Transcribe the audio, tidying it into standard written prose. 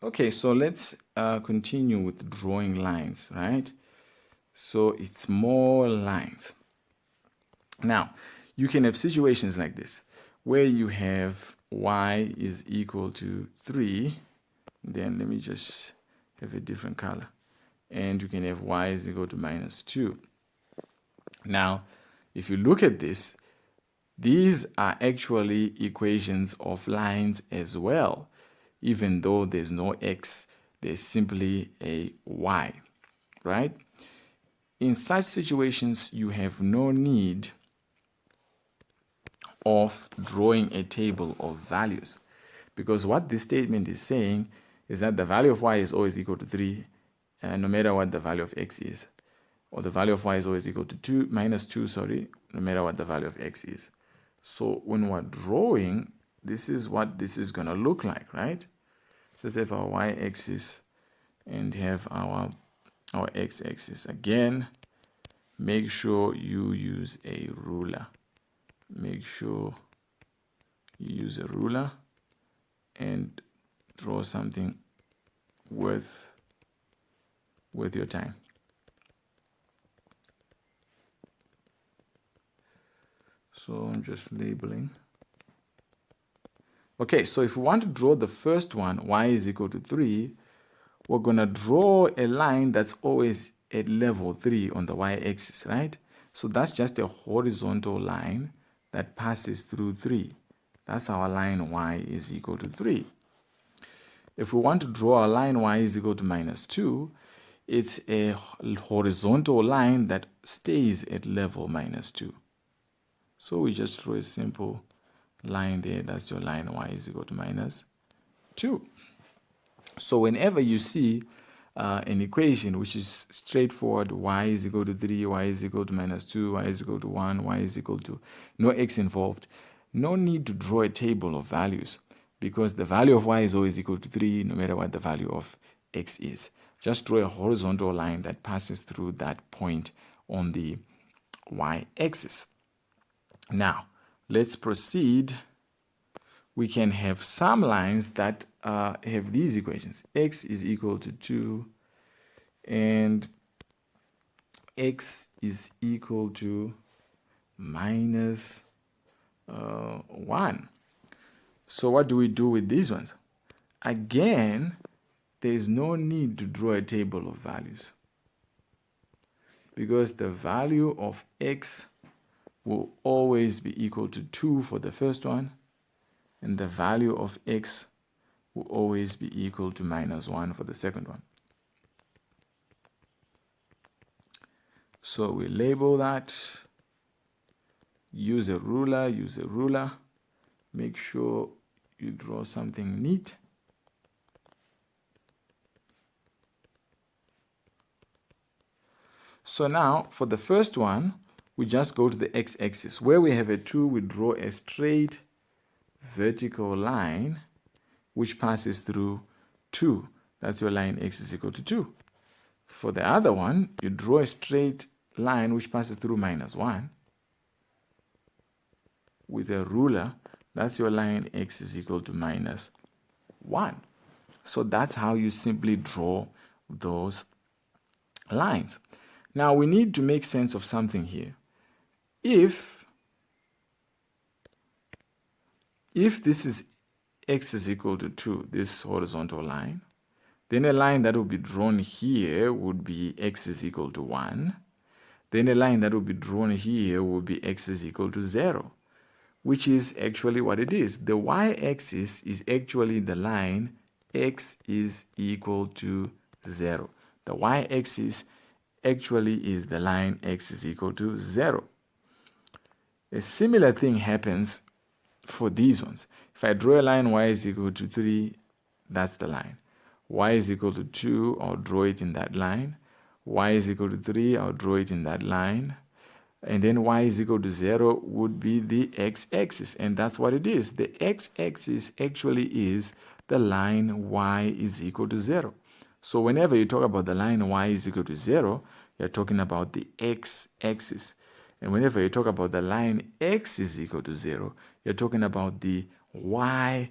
Okay, so let's continue with drawing lines, right? So it's more lines. Now, you can have situations like this, where you have y is equal to 3. Then let me just have a different color. And you can have y is equal to minus 2. Now, if you look at this, these are actually equations of lines as well. Even though there's no x, there's simply a y, right? In such situations, you have no need of drawing a table of values, because what this statement is saying is that the value of y is always equal to 3, no matter what the value of x is, or the value of y is always equal to 2 minus 2, sorry, no matter what the value of x is. So when we're drawing, this is what this is going to look like, right? So let's have our y-axis and have our x-axis. Again, make sure you use a ruler. Make sure you use a ruler and draw something worth your time. So I'm just labeling. Okay, so if we want to draw the first one, y is equal to 3, we're going to draw a line that's always at level 3 on the y-axis, right? So that's just a horizontal line that passes through 3. That's our line y is equal to 3. If we want to draw a line y is equal to minus 2, it's a horizontal line that stays at level minus 2. So we just draw a simple line there. That's your line y is equal to minus 2. So whenever you see an equation which is straightforward, y is equal to 3, y is equal to minus 2, y is equal to 1, y is equal to no x involved, no need to draw a table of values, because the value of y is always equal to 3 no matter what the value of x is. Just draw a horizontal line that passes through that point on the y-axis. Now, let's proceed. We can have some lines that have these equations. X is equal to 2 and x is equal to minus 1. So what do we do with these ones? Again, there is no need to draw a table of values, because the value of x will always be equal to 2 for the first one, and the value of x will always be equal to minus 1 for the second one. So we label that, use a ruler, make sure you draw something neat. So now for the first one, we just go to the x-axis. Where we have a 2, we draw a straight vertical line which passes through 2. That's your line x is equal to 2. For the other one, you draw a straight line which passes through minus 1 with a ruler. That's your line x is equal to minus 1. So that's how you simply draw those lines. Now we need to make sense of something here. If this is x is equal to 2, this horizontal line, then a line that will be drawn here would be x is equal to 1. Then a line that will be drawn here will be x is equal to 0, which is actually what it is. The y-axis is actually the line x is equal to 0. The y-axis actually is the line x is equal to 0. A similar thing happens for these ones. If I draw a line y is equal to 3, that's the line. Y is equal to 2, I'll draw it in that line. Y is equal to 3, I'll draw it in that line. And then y is equal to 0 would be the x-axis, and that's what it is. The x-axis actually is the line y is equal to 0. So whenever you talk about the line y is equal to 0, you're talking about the x-axis. And whenever you talk about the line x is equal to 0, you're talking about the y-axis.